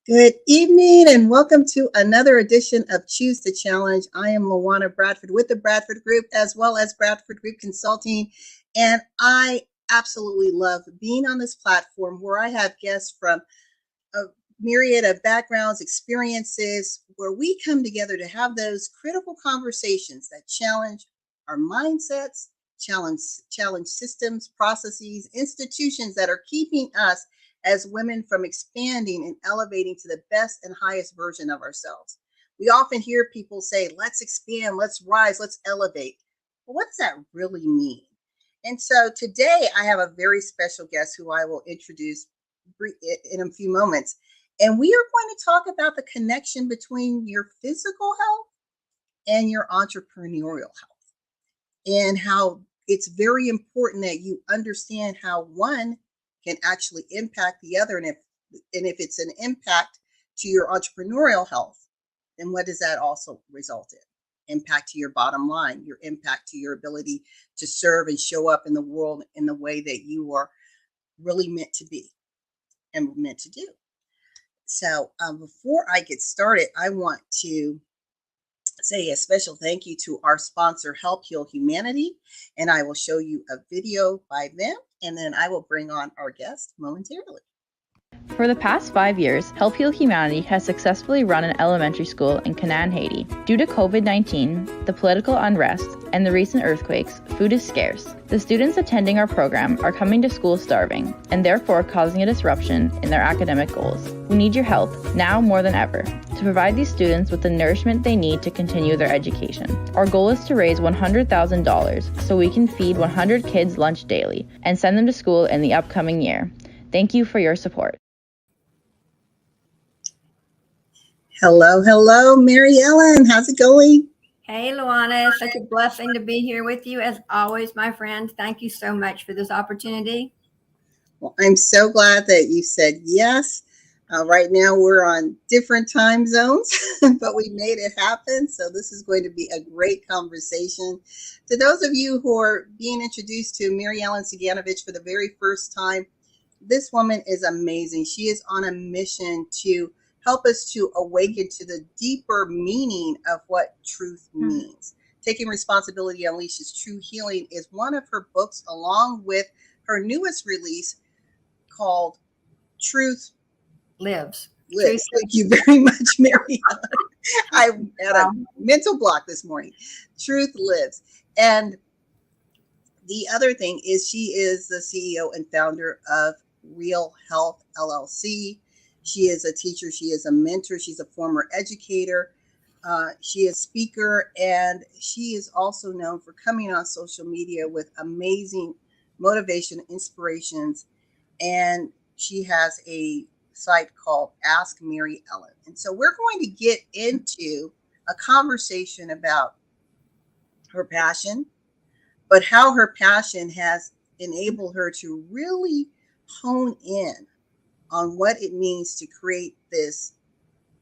Good evening and welcome to another edition of Choose to Challenge. I am LaWanna Bradford with the Bradford Group as well as Bradford Group Consulting. And I absolutely love being on this platform where I have guests from a myriad of backgrounds, experiences, where we come together to have those critical conversations that challenge our mindsets, challenge systems, processes, institutions that are keeping us as women from expanding and elevating to the best and highest version of ourselves. We often hear people say, let's expand, let's rise, let's elevate. But what does that really mean? And so today I have a very special guest who I will introduce in a few moments. And we are going to talk about the connection between your physical health and your entrepreneurial health, and how it's very important that you understand how one can actually impact the other. And if it's an impact to your entrepreneurial health, then what does that also result in? Impact to your bottom line, your impact to your ability to serve and show up in the world in the way that you are really meant to be and meant to do. So before I get started, I want to say a special thank you to our sponsor, Help Heal Humanity. And I will show you a video by them, and then I will bring on our guest momentarily. For the past 5 years, Help Heal Humanity has successfully run an elementary school in Canaan, Haiti. Due to COVID-19, the political unrest, and the recent earthquakes, food is scarce. The students attending our program are coming to school starving, and therefore causing a disruption in their academic goals. We need your help, now more than ever, to provide these students with the nourishment they need to continue their education. Our goal is to raise $100,000 so we can feed 100 kids lunch daily and send them to school in the upcoming year. Thank you for your support. Hello, Mary Ellen. How's it going? Hey, LaWanna. It's such a blessing to be here with you as always, my friend. Thank you so much for this opportunity. Well, I'm so glad that you said yes. Right now we're on different time zones, but we made it happen. So this is going to be a great conversation. To those of you who are being introduced to Mary Ellen Ciganovich for the very first time, this woman is amazing. She is on a mission to help us to awaken to the deeper meaning of what truth means. Taking Responsibility Unleashes True Healing is one of her books, along with her newest release called Truth Lives. Thank you very much, Mary. I had a mental block this morning. Truth Lives. And the other thing is she is the CEO and founder of Real Health LLC. She is a teacher. She is a mentor. She's a former educator. She is a speaker, and she is also known for coming on social media with amazing motivation, inspirations, and she has a site called Ask Mary Ellen. And so we're going to get into a conversation about her passion, but how her passion has enabled her to really hone in on what it means to create this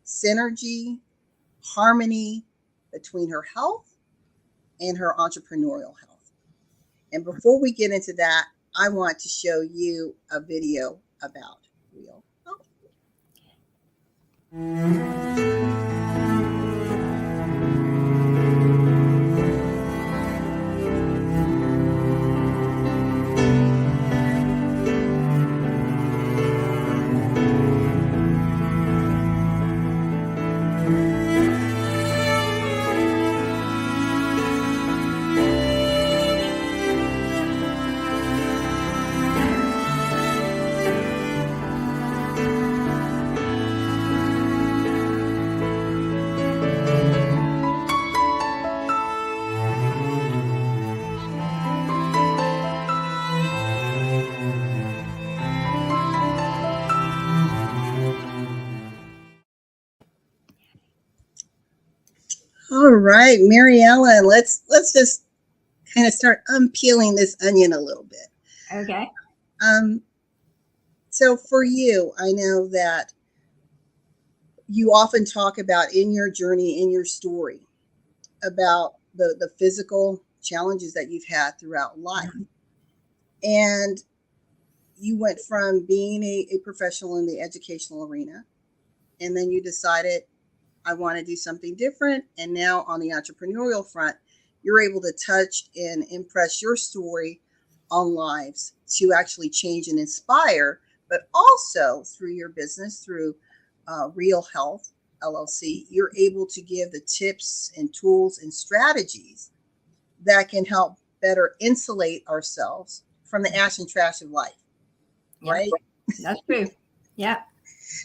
synergy, harmony between her health and her entrepreneurial health. And before we get into that, I want to show you a video about Real Health. All right, Mary Ellen, let's just kind of start unpeeling this onion a little bit. Okay. So for you, I know that you often talk about in your journey, in your story, about the physical challenges that you've had throughout life. And you went from being a professional in the educational arena and then you decided, I want to do something different. And now on the entrepreneurial front, you're able to touch and impress your story on lives to actually change and inspire, but also through your business, through Real Health LLC, you're able to give the tips and tools and strategies that can help better insulate ourselves from the ash and trash of life, right? That's true. Yeah.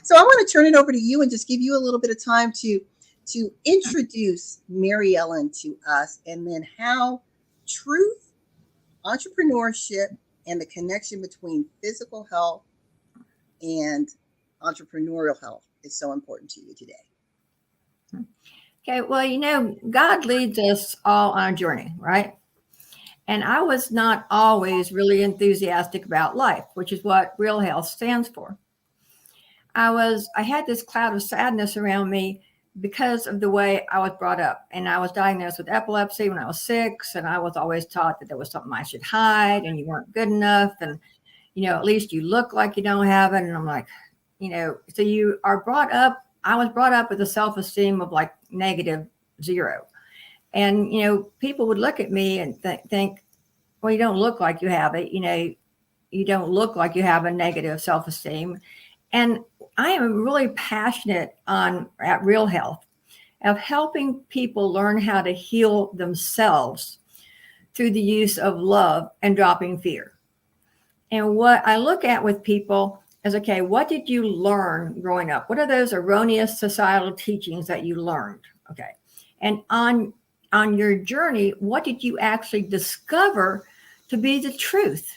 So I want to turn it over to you and just give you a little bit of time to introduce Mary Ellen to us, and then how truth, entrepreneurship, and the connection between physical health and entrepreneurial health is so important to you today. Okay. Well, God leads us all on a journey, right? And I was not always really enthusiastic about life, which is what Real Health stands for. I had this cloud of sadness around me because of the way I was brought up. And I was diagnosed with epilepsy when I was 6. And I was always taught that there was something I should hide and you weren't good enough. And, at least you look like you don't have it. And I'm like, so you are brought up. I was brought up with a self-esteem of like -0. And, people would look at me and think, well, you don't look like you have it. You don't look like you have a negative self-esteem. And I am really passionate at Real Health of helping people learn how to heal themselves through the use of love and dropping fear. And what I look at with people is, okay, what did you learn growing up? What are those erroneous societal teachings that you learned? Okay. And on your journey, what did you actually discover to be the truth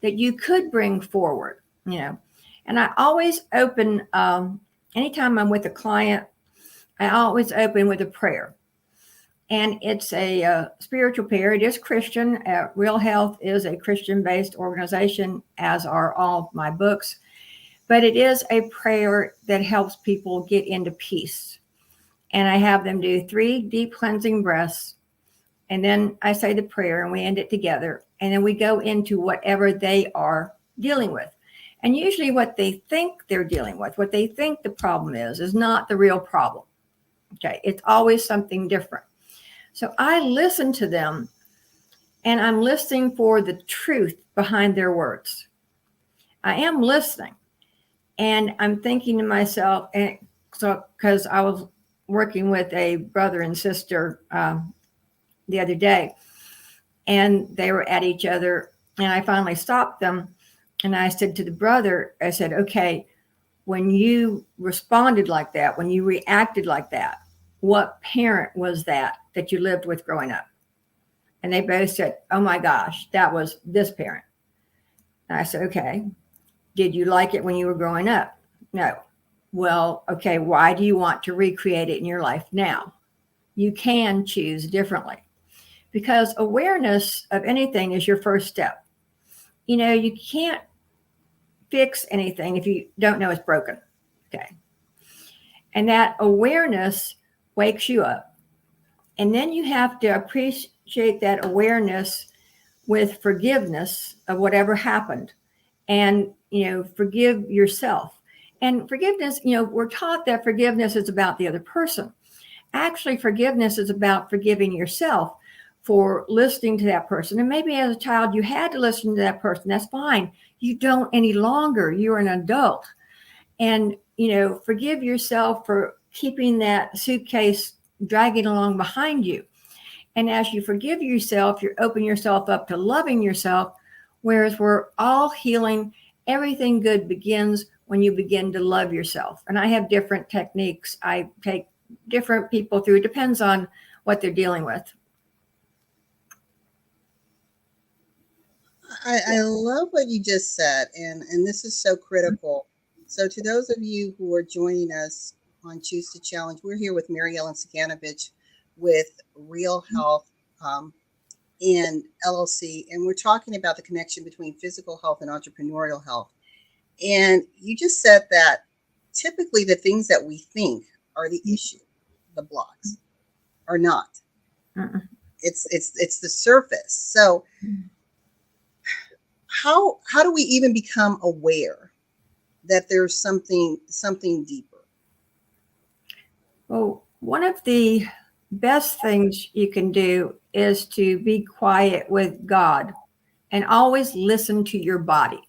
that you could bring forward? And I always open, anytime I'm with a client, I always open with a prayer. And it's a spiritual prayer. It is Christian. Real Health is a Christian-based organization, as are all of my books. But it is a prayer that helps people get into peace. And I have them do 3 deep cleansing breaths. And then I say the prayer and we end it together. And then we go into whatever they are dealing with. And usually what they think they're dealing with, what they think the problem is not the real problem. Okay. It's always something different. So I listen to them and I'm listening for the truth behind their words. I am listening and I'm thinking to myself, and so because I was working with a brother and sister the other day, and they were at each other, and I finally stopped them. And I said to the brother, I said, okay, when you responded like that, when you reacted like that, what parent was that you lived with growing up? And they both said, oh my gosh, that was this parent. And I said, okay, did you like it when you were growing up? No. Well, okay, why do you want to recreate it in your life now? You can choose differently, because awareness of anything is your first step. You can't fix anything if you don't know it's broken. Okay. And that awareness wakes you up. And then you have to appreciate that awareness with forgiveness of whatever happened, and, forgive yourself. And forgiveness, we're taught that forgiveness is about the other person. Actually, forgiveness is about forgiving yourself for listening to that person. And maybe as a child, you had to listen to that person. That's fine. You don't any longer. You're an adult. And, forgive yourself for keeping that suitcase dragging along behind you. And as you forgive yourself, you open yourself up to loving yourself, whereas we're all healing. Everything good begins when you begin to love yourself. And I have different techniques. I take different people through. It depends on what they're dealing with. I love what you just said, and this is so critical. So to those of you who are joining us on Choose to Challenge, we're here with Mary Ellen Ciganovich with Real Health and LLC, and we're talking about the connection between physical health and entrepreneurial health. And you just said that typically the things that we think are the issue, the blocks, are not. It's the surface. So how do we even become aware that there's something deeper? Well, one of the best things you can do is to be quiet with God and always listen to your body.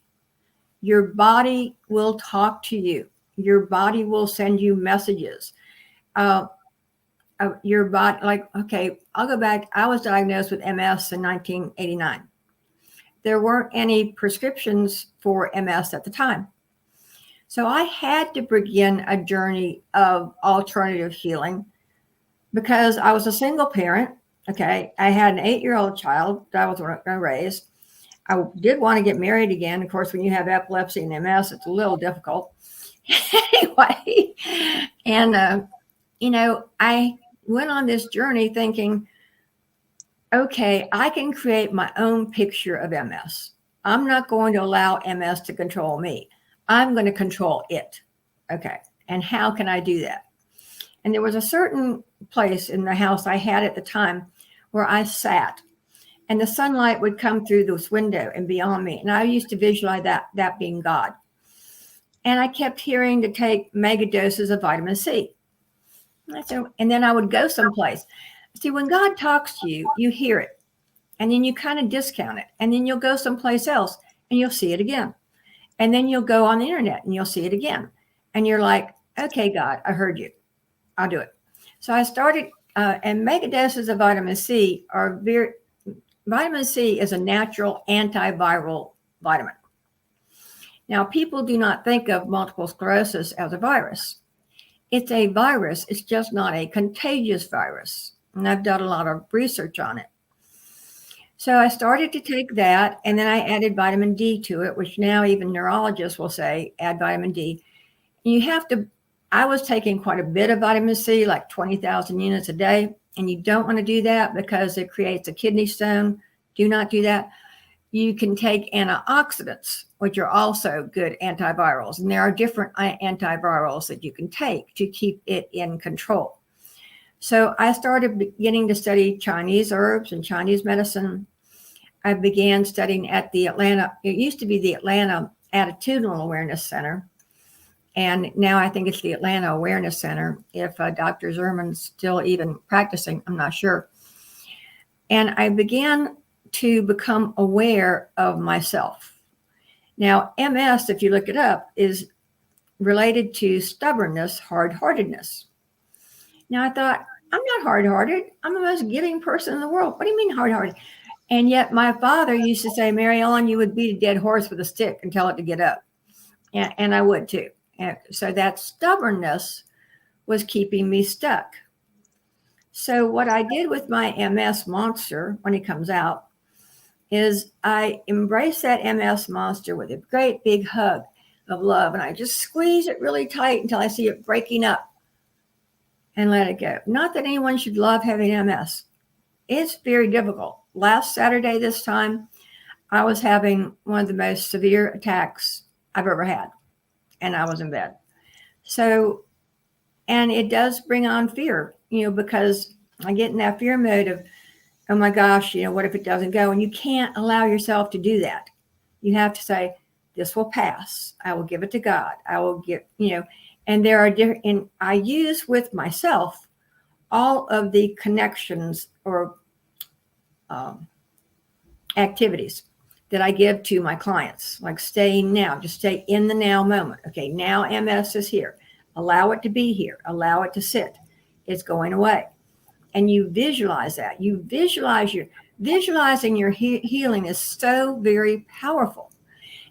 Your body will talk to you. Your body will send you messages. Your body, like, okay, I'll go back. I was diagnosed with MS in 1989. There weren't any prescriptions for MS at the time. So I had to begin a journey of alternative healing because I was a single parent. Okay. I had an 8-year-old child that I was going to raise. I did want to get married again. Of course, when you have epilepsy and MS, it's a little difficult. Anyway, and, I went on this journey thinking, okay, I can create my own picture of MS. I'm not going to allow MS to control me. I'm going to control it. Okay. And how can I do that? And there was a certain place in the house I had at the time where I sat, and the sunlight would come through this window and be on me. And I used to visualize that being God. And I kept hearing to take mega doses of vitamin C. And then I would go someplace. See, when God talks to you, you hear it, and then you kind of discount it. And then you'll go someplace else and you'll see it again. And then you'll go on the internet and you'll see it again. And you're like, okay, God, I heard you. I'll do it. So I started, and mega doses of vitamin C vitamin C is a natural antiviral vitamin. Now, people do not think of multiple sclerosis as a virus. It's a virus. It's just not a contagious virus. And I've done a lot of research on it. So I started to take that, and then I added vitamin D to it, which now even neurologists will say, add vitamin D. And I was taking quite a bit of vitamin C, like 20,000 units a day. And you don't want to do that because it creates a kidney stone. Do not do that. You can take antioxidants, which are also good antivirals. And there are different antivirals that you can take to keep it in control. So I started beginning to study Chinese herbs and Chinese medicine. I began studying at it used to be the Atlanta Attitudinal Awareness Center. And now I think it's the Atlanta Awareness Center. If Dr. Zerman's still even practicing, I'm not sure. And I began to become aware of myself. Now, MS, if you look it up, is related to stubbornness, hard-heartedness. Now I thought, I'm not hard-hearted. I'm the most giving person in the world. What do you mean hard-hearted? And yet my father used to say, Mary Ellen, you would beat a dead horse with a stick and tell it to get up. And I would too. And so that stubbornness was keeping me stuck. So what I did with my MS monster when he comes out is I embrace that MS monster with a great big hug of love. And I just squeeze it really tight until I see it breaking up and let it go. Not that anyone should love having MS. It's very difficult. Last Saturday, this time, I was having one of the most severe attacks I've ever had. And I was in bed. So, and it does bring on fear, because I get in that fear mode of, oh my gosh, what if it doesn't go? And you can't allow yourself to do that. You have to say, this will pass. I will give it to God. I will get, and there are different, and I use with myself all of the connections or activities that I give to my clients, like staying now, just stay in the now moment. Okay, now MS is here. Allow it to be here. Allow it to sit. It's going away. And you visualize that. Visualizing your healing is so very powerful.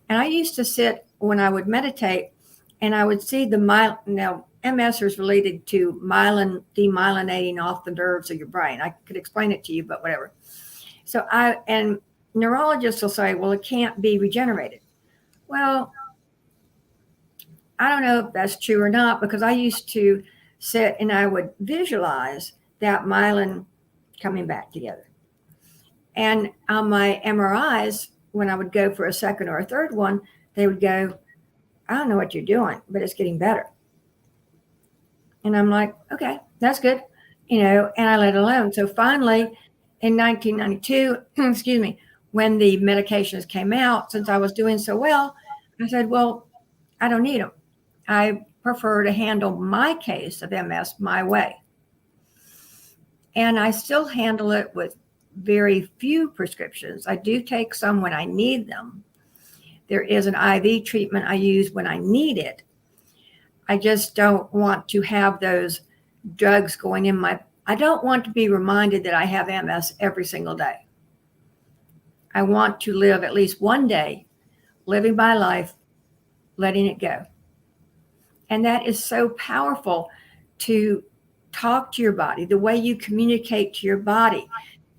And I used to sit when I would meditate and I would see now MS is related to demyelinating off the nerves of your brain. I could explain it to you, but whatever. So and neurologists will say, well, it can't be regenerated. Well, I don't know if that's true or not, because I used to sit and I would visualize that myelin coming back together. And on my MRIs, when I would go for a second or a third one, they would go, I don't know what you're doing, but it's getting better. And I'm like, okay, that's good. And I let it alone. So finally in 1992, when the medications came out, since I was doing so well, I said, well, I don't need them. I prefer to handle my case of MS my way. And I still handle it with very few prescriptions. I do take some when I need them. There is an IV treatment I use when I need it. I just don't want to have those drugs going in I don't want to be reminded that I have MS every single day. I want to live at least one day living my life, letting it go. And that is so powerful, to talk to your body, the way you communicate to your body,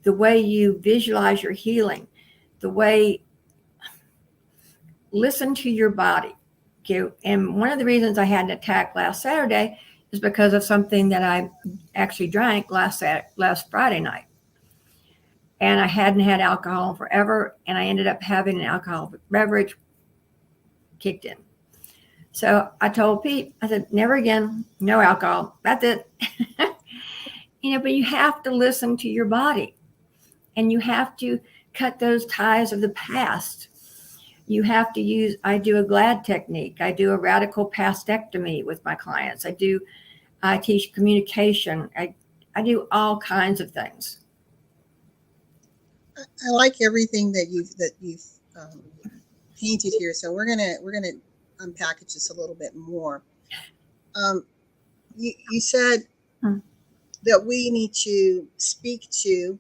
the way you visualize your healing, the way listen to your body. Okay. And one of the reasons I had an attack last Saturday is because of something that I actually drank last Friday night. And I hadn't had alcohol forever, and I ended up having an alcoholic beverage kicked in. So I told Pete, I said, never again, no alcohol. That's it. But you have to listen to your body, and you have to cut those ties of the past. You have to I do a GLAD technique. I do a radical pastectomy with my clients. I teach communication. I do all kinds of things. I like everything that you've painted here. So we're gonna unpackage this a little bit more. You said that we need to speak to.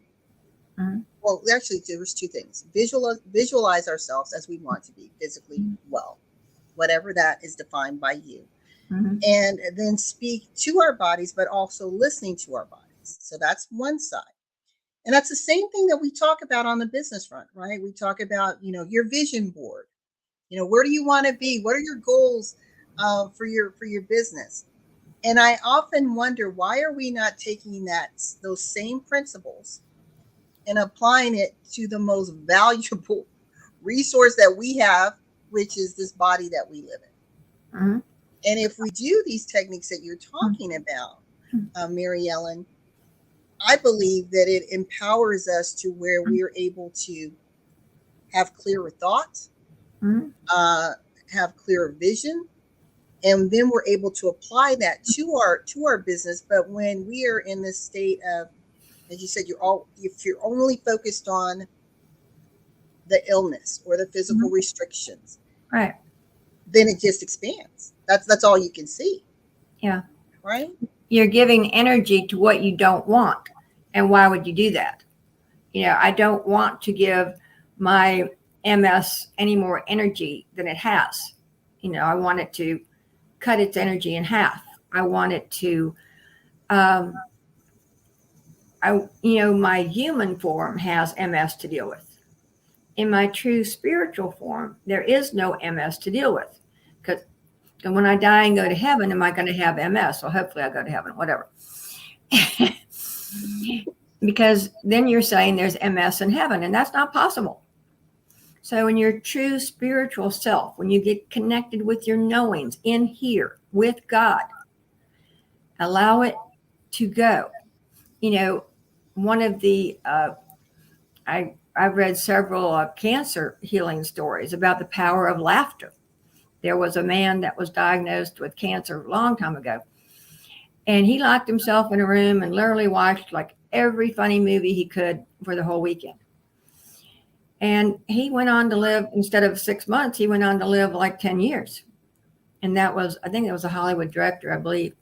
Well, actually, there's two things: visualize ourselves as we want to be physically well, whatever that is defined by you, and then speak to our bodies, but also listening to our bodies. So that's one side. And that's the same thing that we talk about on the business front, right? We talk about, your vision board. Where do you want to be? What are your goals for your business? And I often wonder, why are we not taking those same principles and applying it to the most valuable resource that we have, which is this body that we live in? And if we do these techniques that you're talking about, Mary Ellen, I believe that it empowers us to where we are able to have clearer thoughts, have clearer vision, and then we're able to apply that to our business. But when we are in this state of, as you said, if you're only focused on the illness or the physical restrictions, right, then it just expands. That's all you can see. Yeah. Right? You're giving energy to what you don't want. And why would you do that? I don't want to give my MS any more energy than it has. I want it to cut its energy in half. I want it to, my human form has MS to deal with. In my true spiritual form, there is no MS to deal with. Because when I die and go to heaven, am I going to have MS? Well, hopefully I'll go to heaven, whatever. Because then you're saying there's MS in heaven, and that's not possible. So in your true spiritual self, when you get connected with your knowings in here with God, allow it to go. One of the, I've read several cancer healing stories about the power of laughter. There was a man that was diagnosed with cancer a long time ago, and he locked himself in a room and literally watched like every funny movie he could for the whole weekend. And he went on to live, instead of 6 months, he went on to live like 10 years. And I think that was a Hollywood director, I believe.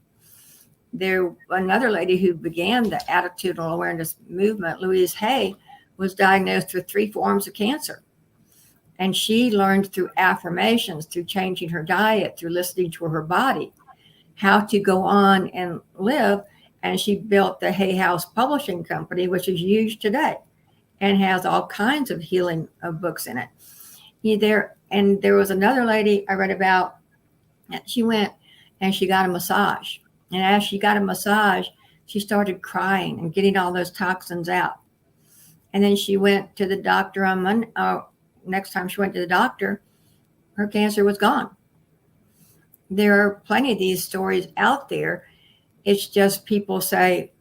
There, another lady who began the attitudinal awareness movement, Louise Hay, was diagnosed with 3 forms of cancer. And she learned through affirmations, through changing her diet, through listening to her body, how to go on and live. And she built the Hay House Publishing Company, which is huge today and has all kinds of healing books in it. And there was another lady I read about, she went and she got a massage. And as she got a massage, she started crying and getting all those toxins out. And then she went to the doctor on Monday. Next time she went to the doctor, her cancer was gone. There are plenty of these stories out there. It's just people say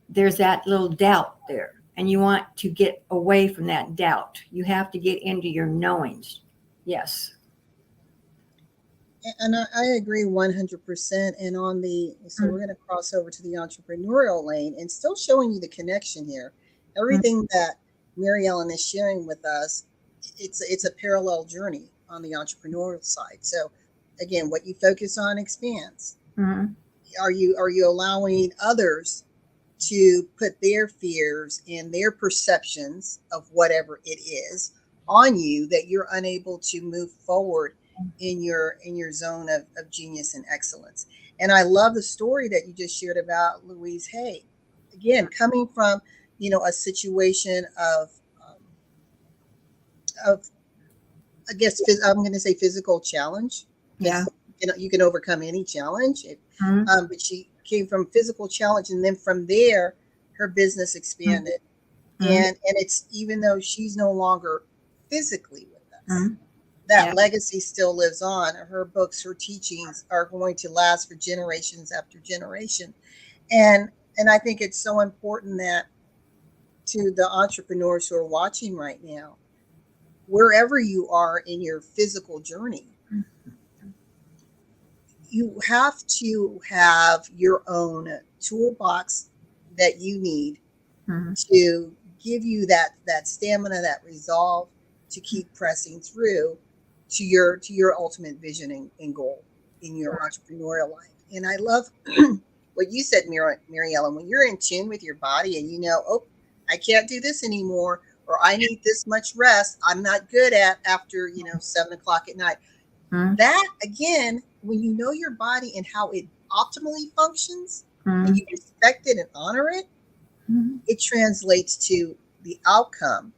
there's that little doubt there, and you want to get away from that doubt. You have to get into your knowings. Yes. And I agree 100%. And on the, so we're going to cross over to the entrepreneurial lane and still showing you the connection here. Everything that Mary Ellen is sharing with us, it's a parallel journey on the entrepreneurial side. So again, what you focus on expands. Mhm. Are you allowing others to put their fears and their perceptions of whatever it is on you that you're unable to move forward in your zone of genius and excellence? And I love the story that you just shared about Louise Hay. Again, coming from a situation of I guess I'm going to say physical challenge, Yeah. because you can overcome any challenge. Mhm. But she came from physical challenge, and then from there, her business expanded. Mhm. And it's, even though she's no longer physically with us, Mhm. that Yeah. legacy still lives on. Her books, her teachings are going to last for generations after generation. And I think it's so important that, to the entrepreneurs who are watching right now, wherever you are in your physical journey, you have to have your own toolbox that you need Mhm. to give you that stamina, that resolve to keep pressing through to your ultimate vision and goal in your entrepreneurial life. And I love what you said, Mary Ellen, when you're in tune with your body and oh, I can't do this anymore, or I need this much rest. I'm not good at after 7 o'clock at night. Mhm. That, again, when you know your body and how it optimally functions, and Mhm. you respect it and honor it, Mhm. it translates to the outcome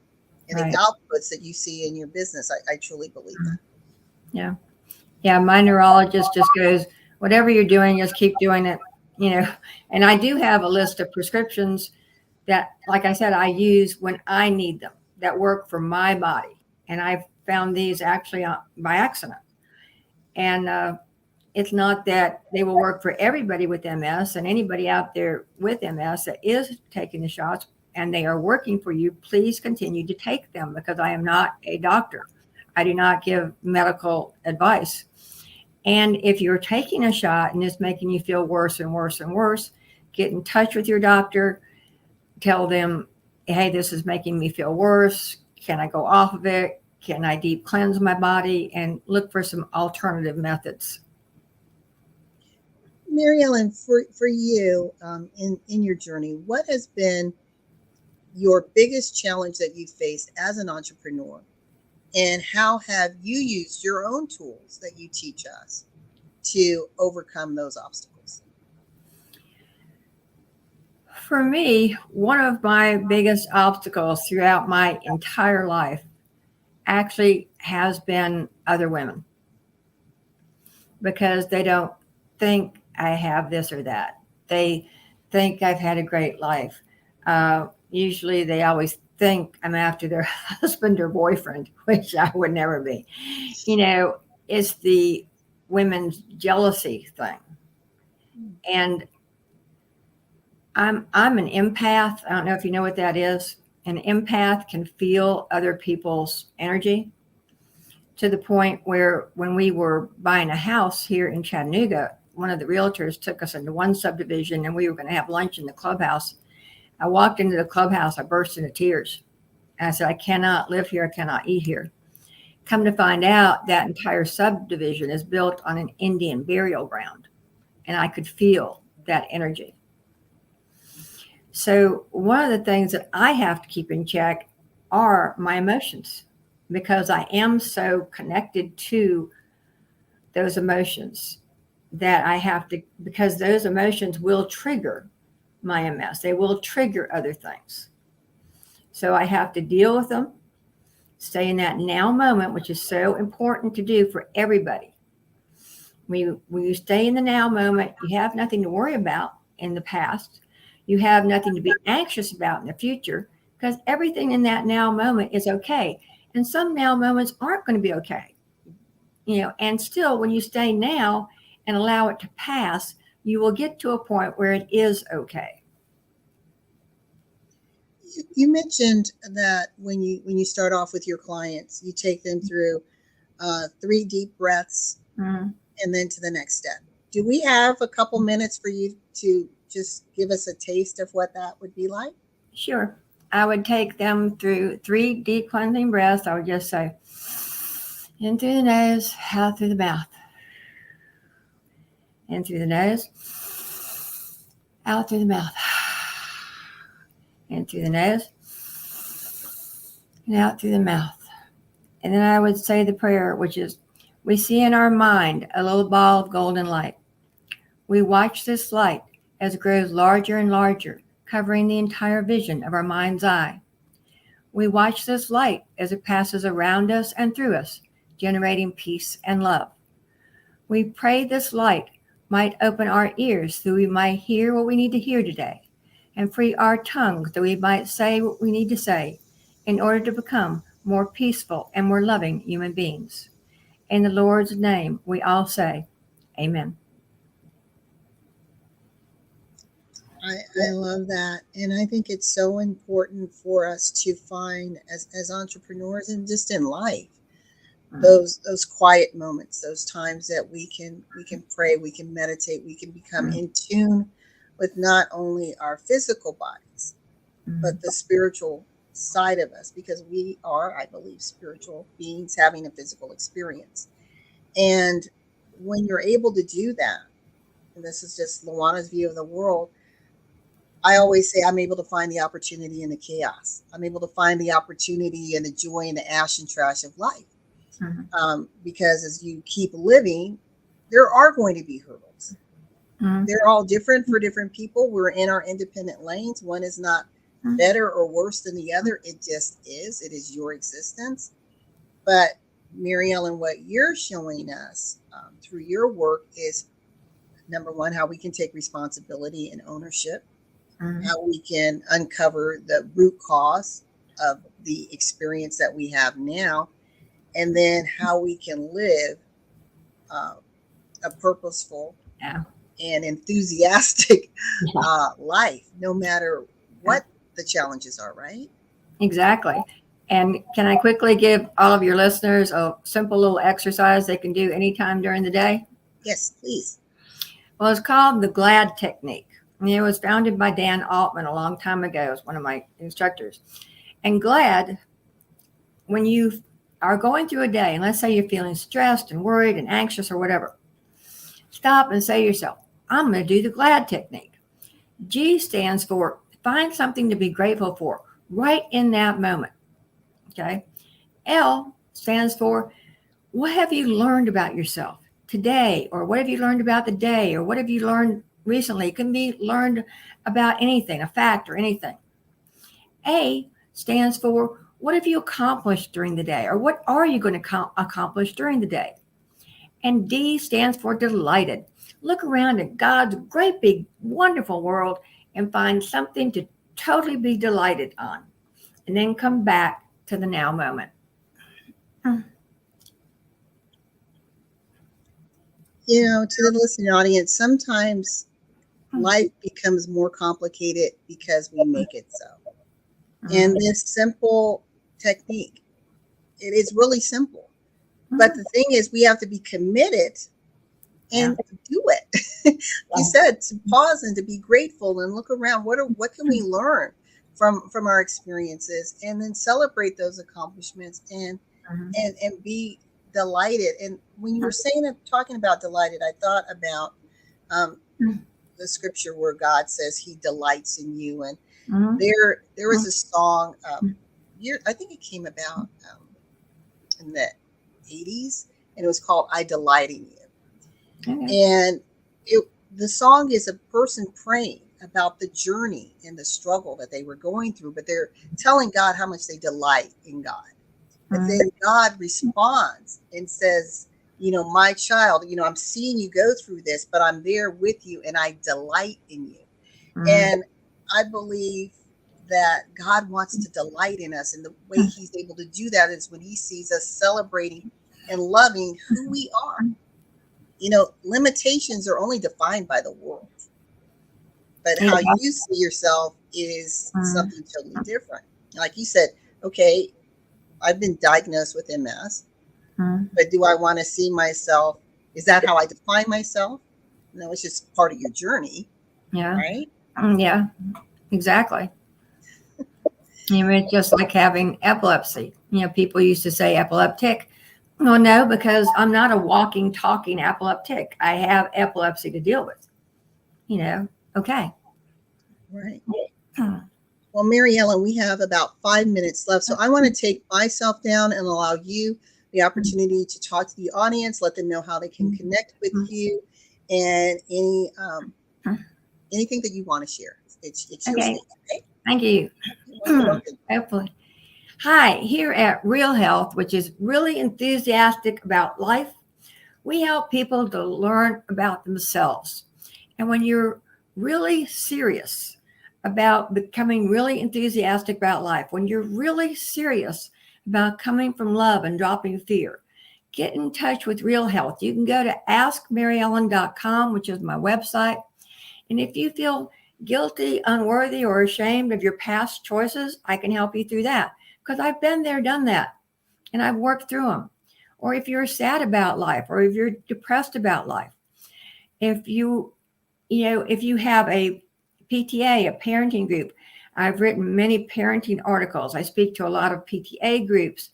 and the Right. outputs that you see in your business. I truly believe Mhm. that. Yeah. Yeah. My neurologist just goes, whatever you're doing, just keep doing it. You know, and I do have a list of prescriptions that, like I said, I use when I need them, that work for my body. And I've found these actually by accident. And it's not that they will work for everybody with MS, and anybody out there with MS that is taking the shots and they are working for you, please continue to take them, because I am not a doctor. I do not give medical advice. And if you're taking a shot and it's making you feel worse and worse and worse, get in touch with your doctor. Tell them, hey, this is making me feel worse. Can I go off of it? Can I deep cleanse my body? And look for some alternative methods. Mary Ellen, for you, in your journey, what has been your biggest challenge that you faced as an entrepreneur? And how have you used your own tools that you teach us to overcome those obstacles? For me, one of my biggest obstacles throughout my entire life actually has been other women, because they don't think I have this or that. They think I've had a great life. Usually, they always think I'm after their husband or boyfriend, which I would never be. You know, it's the women's jealousy thing. And I'm an empath. I don't know if you know what that is. An empath can feel other people's energy, to the point where when we were buying a house here in Chattanooga, one of the realtors took us into one subdivision and we were going to have lunch in the clubhouse. I walked into the clubhouse, I burst into tears. And I said, I cannot live here, I cannot eat here. Come to find out, that entire subdivision is built on an Indian burial ground, and I could feel that energy. So one of the things that I have to keep in check are my emotions, because I am so connected to those emotions that I have to, because those emotions will trigger my MS. They will trigger other things. So I have to deal with them, stay in that now moment, which is so important to do for everybody. When you stay in the now moment, you have nothing to worry about in the past. You have nothing to be anxious about in the future, because everything in that now moment is okay. And some now moments aren't going to be okay. And still, when you stay now and allow it to pass, you will get to a point where it is okay. You mentioned that when you start off with your clients, you take them through 3 deep breaths, Mm-hmm. and then to the next step. Do we have a couple minutes for you to just give us a taste of what that would be like? Sure. I would take them through 3 deep cleansing breaths. I would just say, in through the nose, out through the mouth. In through the nose, out through the mouth. In through the nose, and out through the mouth. And then I would say the prayer, which is, we see in our mind a little ball of golden light. We watch this light as it grows larger and larger, covering the entire vision of our mind's eye. We watch this light as it passes around us and through us, generating peace and love. We pray this light might open our ears so we might hear what we need to hear today, and free our tongues that we might say what we need to say in order to become more peaceful and more loving human beings. In the Lord's name, we all say, Amen. I love that. And I think it's so important for us to find as entrepreneurs and just in life, those quiet moments, those times that we can pray, we can meditate, we can become in tune with not only our physical bodies, but the spiritual side of us, because we are, I believe, spiritual beings having a physical experience. And when you're able to do that, and this is just LaWanna's view of the world, I always say I'm able to find the opportunity in the chaos. I'm able to find the opportunity and the joy in the ash and trash of life. Because as you keep living, there are going to be hurdles. They're all different for different people. We're in our independent lanes. One is not better or worse than the other. It just is. It is your existence. But Muriel, and what you're showing us through your work is, number one, how we can take responsibility and ownership, how we can uncover the root cause of the experience that we have now, and then how we can live a purposeful and enthusiastic life, no matter what the challenges are, right? Exactly. And can I quickly give all of your listeners a simple little exercise they can do anytime during the day? Yes, please. Well, it's called the GLAD technique. And it was founded by Dan Altman a long time ago. It was one of my instructors. And GLAD, when you are going through a day, and let's say you're feeling stressed and worried and anxious or whatever, stop and say to yourself, I'm going to do the GLAD technique. G stands for find something to be grateful for right in that moment. Okay. L stands for what have you learned about yourself today, or what have you learned about the day, or what have you learned recently? It can be learned about anything, a fact or anything. A stands for what have you accomplished during the day, or what are you going to accomplish during the day? And D stands for delighted. Look around at God's great big wonderful world and find something to totally be delighted on, and then come back to the now moment. You know, to the listening audience, sometimes life becomes more complicated because we make it so. And this simple technique, it is really simple. But the thing is, we have to be committed and do it. You said to pause and to be grateful and look around. What can we learn from our experiences, and then celebrate those accomplishments and be delighted. And when you were talking about delighted, I thought about the scripture where God says He delights in you. And there was a song. I think it came about in the 80s, and it was called "I Delight in You." And the song is a person praying about the journey and the struggle that they were going through, but they're telling God how much they delight in God. But then God responds and says, you know, my child, you know, I'm seeing you go through this, but I'm there with you and I delight in you. And I believe that God wants to delight in us. And the way He's able to do that is when He sees us celebrating and loving who we are. You know, limitations are only defined by the world, but how you see yourself is something totally different. Like you said, okay, I've been diagnosed with MS, but do I want to see myself Is that how I define myself? No, it's just part of your journey, Yeah. right? Yeah, exactly. It's just like having epilepsy. People used to say epileptic. Well, no, because I'm not a walking, talking epileptic. I have epilepsy to deal with. Okay. Right. Well, Mary Ellen, we have about 5 minutes left. So I want to take myself down and allow you the opportunity to talk to the audience, let them know how they can connect with you, and anything that you want to share. It's your Okay. stage. Okay. Thank you. Hopefully. Hi, here at Real Health, which is really enthusiastic about life, we help people to learn about themselves. And when you're really serious about becoming really enthusiastic about life, when you're really serious about coming from love and dropping fear, get in touch with Real Health. You can go to askmaryellen.com, which is my website. And if you feel guilty, unworthy, or ashamed of your past choices, I can help you through that, because I've been there, done that, and I've worked through them. Or if you're sad about life, or if you're depressed about life, if you have a PTA, a parenting group, I've written many parenting articles. I speak to a lot of PTA groups.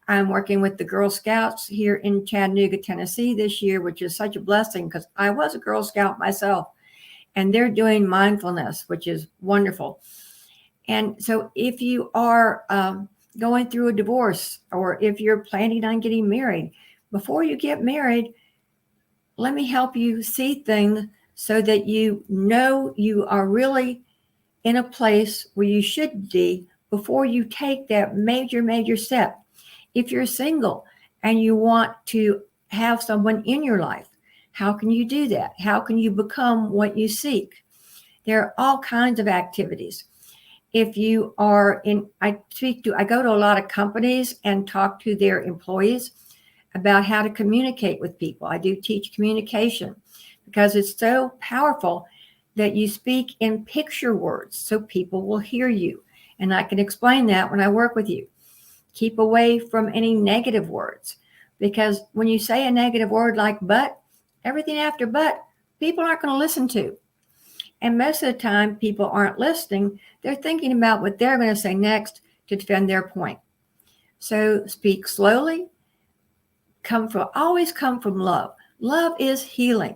I'm working with the Girl Scouts here in Chattanooga, Tennessee this year, which is such a blessing because I was a Girl Scout myself. And they're doing mindfulness, which is wonderful. And so if you are going through a divorce, or if you're planning on getting married, before you get married, let me help you see things so that you know you are really in a place where you should be before you take that major step. If you're single and you want to have someone in your life, how can you do that? How can you become what you seek? There are all kinds of activities. If you are I go to a lot of companies and talk to their employees about how to communicate with people. I do teach communication because it's so powerful that you speak in picture words so people will hear you. And I can explain that when I work with you. Keep away from any negative words, because when you say a negative word like but, everything after but, people aren't going to listen to. And most of the time, people aren't listening. They're thinking about what they're going to say next to defend their point. So speak slowly. Always come from love. Love is healing.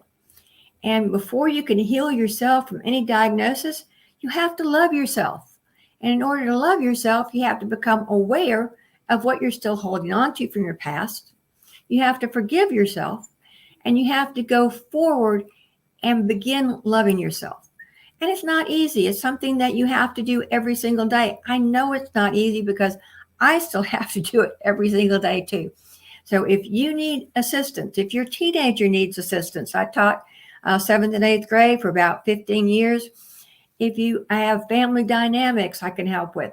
And before you can heal yourself from any diagnosis, you have to love yourself. And in order to love yourself, you have to become aware of what you're still holding on to from your past. You have to forgive yourself. And you have to go forward and begin loving yourself. And it's not easy. It's something that you have to do every single day. I know it's not easy because I still have to do it every single day too. So if you need assistance, if your teenager needs assistance, I taught 7th and 8th grade for about 15 years. If you have family dynamics, I can help with.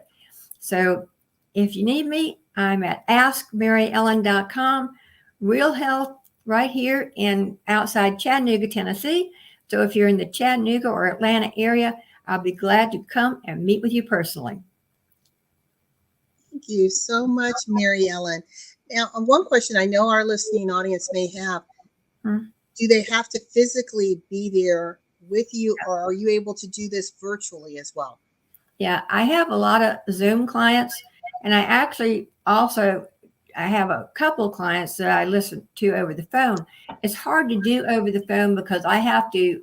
So if you need me, I'm at askmaryellen.com. Real Health right here in outside Chattanooga, Tennessee. So if you're in the Chattanooga or Atlanta area, I'll be glad to come and meet with you personally. Thank you so much, Mary Ellen. Now, one question I know our listening audience may have, do they have to physically be there with you, or are you able to do this virtually as well? Yeah, I have a lot of Zoom clients, and I actually also I have a couple clients that I listen to over the phone. It's hard to do over the phone because I have to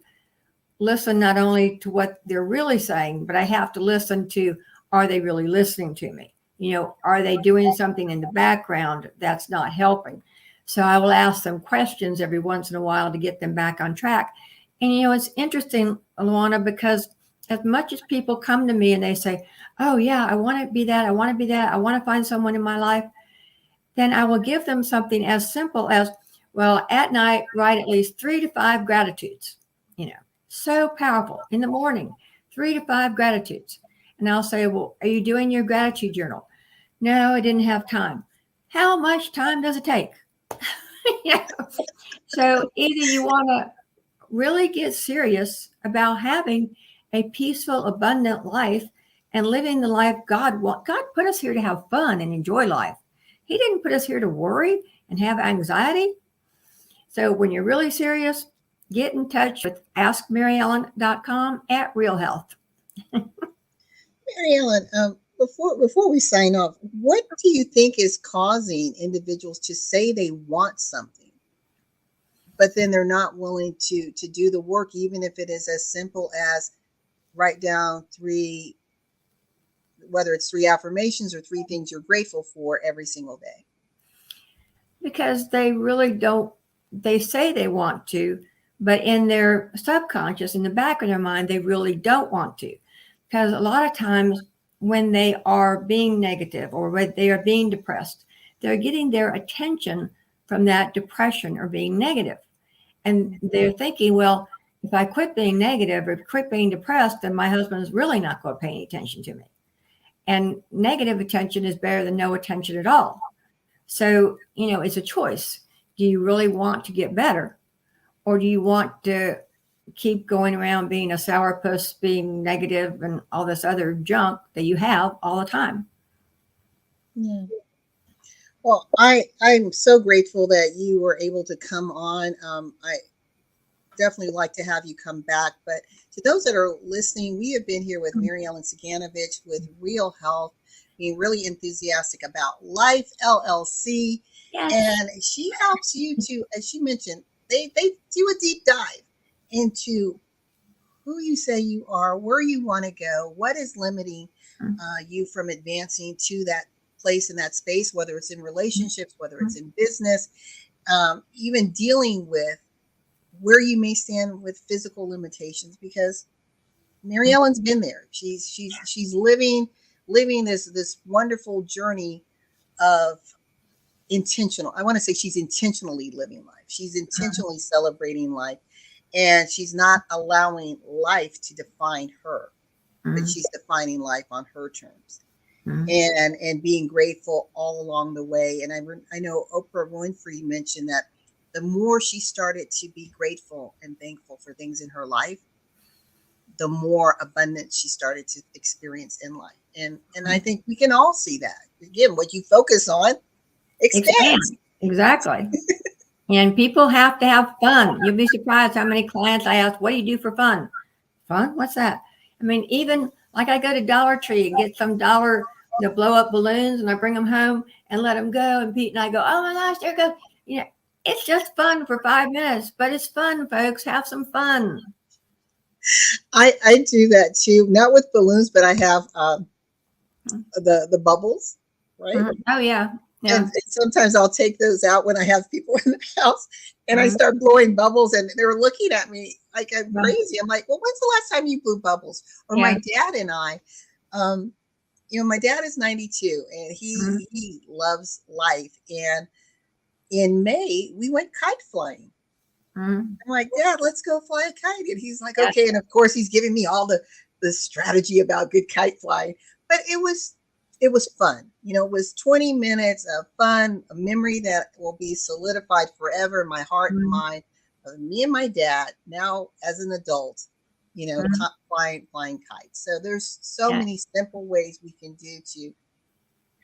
listen not only to what they're really saying, but I have to listen to, are they really listening to me? Are they doing something in the background that's not helping? So I will ask them questions every once in a while to get them back on track. And, it's interesting, LaWanna, because as much as people come to me and they say, oh, yeah, I want to be that. I want to be that. I want to find someone in my life. Then I will give them something as simple as, well, at night, write at least 3 to 5 gratitudes. So powerful. In the morning, 3 to 5 gratitudes. And I'll say, well, are you doing your gratitude journal? No, I didn't have time. How much time does it take? So either you want to really get serious about having a peaceful, abundant life and living the life God put us here to have fun and enjoy life. He didn't put us here to worry and have anxiety. So when you're really serious, get in touch with askmaryellen.com at Real Health. Mary Ellen, before we sign off, what do you think is causing individuals to say they want something, but then they're not willing to do the work, even if it is as simple as write down whether it's 3 affirmations or 3 things you're grateful for every single day? Because they really don't, they say they want to, but in their subconscious, in the back of their mind, they really don't want to. Because a lot of times when they are being negative or when they are being depressed, they're getting their attention from that depression or being negative. And they're thinking, well, if I quit being negative or quit being depressed, then my husband is really not going to pay any attention to me. And negative attention is better than no attention at all. So, it's a choice. Do you really want to get better? Or do you want to keep going around being a sourpuss, being negative and all this other junk that you have all the time? Yeah. Well, I'm so grateful that you were able to come on. I definitely like to have you come back. But to those that are listening, we have been here with Mary Ellen Ciganovich with Real Health, being really enthusiastic about Life LLC. Yes. And she helps you to, as she mentioned, they do a deep dive into who you say you are, where you want to go, what is limiting you from advancing to that place in that space, whether it's in relationships, whether it's in business, even dealing with where you may stand with physical limitations, because Mary Ellen's been there. She's living this wonderful journey of intentional. I want to say she's intentionally living life. She's intentionally celebrating life, and she's not allowing life to define her, but she's defining life on her terms. And being grateful all along the way. And I know Oprah Winfrey mentioned that the more she started to be grateful and thankful for things in her life, the more abundance she started to experience in life. And I think we can all see that. Again, what you focus on expands. Exactly. And people have to have fun. You'll be surprised how many clients I ask, what do you do for fun? Fun? What's that? I mean, even like I go to Dollar Tree and get some dollar, blow up balloons, and I bring them home and let them go. And Pete and I go, oh my gosh, there goes. It's just fun for 5 minutes, but it's fun, folks. Have some fun. I do that too, not with balloons, but I have the bubbles, right? Oh yeah. And sometimes I'll take those out when I have people in the house, and I start blowing bubbles, and they're looking at me like I'm crazy. I'm like, well, when's the last time you blew bubbles? Or my dad and I, my dad is 92, and he loves life. And in May, we went kite flying. I'm like, Dad, let's go fly a kite. And he's like, okay. And of course, he's giving me all the strategy about good kite flying. But it was fun. It was 20 minutes of fun, a memory that will be solidified forever in my heart and mind of me and my dad now as an adult, flying kites. So there's so many simple ways we can do to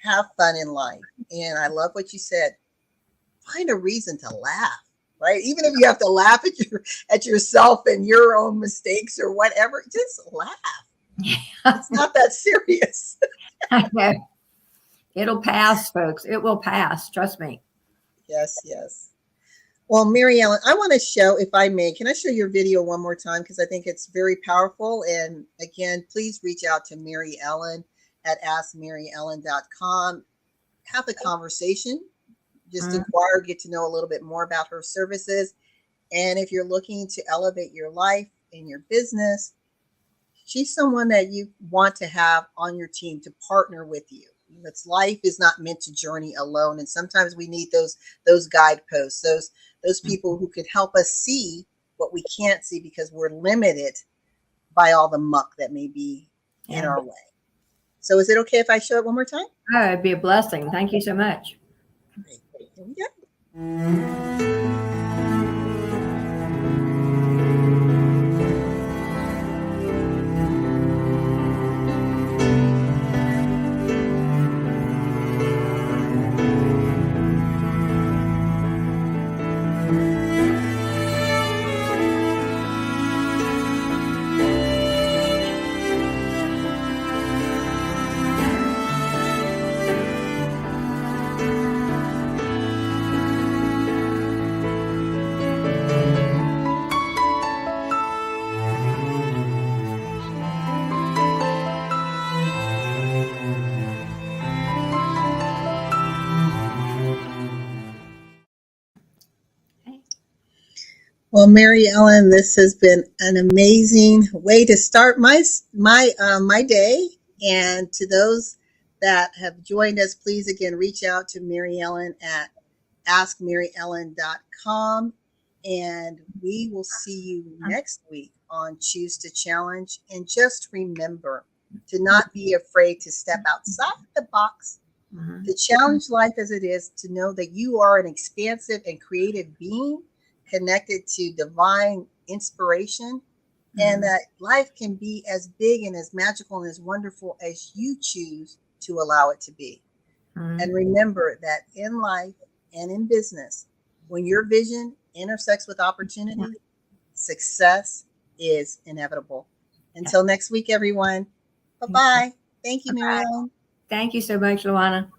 have fun in life. And I love what you said. Find a reason to laugh, right? Even if you have to laugh at yourself and your own mistakes or whatever, just laugh. It's not that serious. I know. It'll pass, folks. It will pass. Trust me. Yes. Well, Mary Ellen, I want to show, if I may, can I show your video one more time? Because I think it's very powerful. And again, please reach out to Mary Ellen at askmaryellen.com. Have a conversation. Just inquire, get to know a little bit more about her services. And if you're looking to elevate your life and your business, she's someone that you want to have on your team to partner with you. Life is not meant to journey alone. And sometimes we need those guideposts, those people who can help us see what we can't see because we're limited by all the muck that may be in our way. So is it okay if I show it one more time? Oh, it'd be a blessing. Thank you so much. Great. Here we go. Well, Mary Ellen, this has been an amazing way to start my day. And to those that have joined us, please again reach out to Mary Ellen at askmaryellen.com. And we will see you next week on Choose to Challenge. And just remember to not be afraid to step outside the box, to challenge life as it is, to know that you are an expansive and creative being connected to divine inspiration, and that life can be as big and as magical and as wonderful as you choose to allow it to be. And remember that in life and in business, when your vision intersects with opportunity, success is inevitable. Until next week, everyone. Bye-bye. Thank you, Mary Ellen. Thank you so much, LaWanna.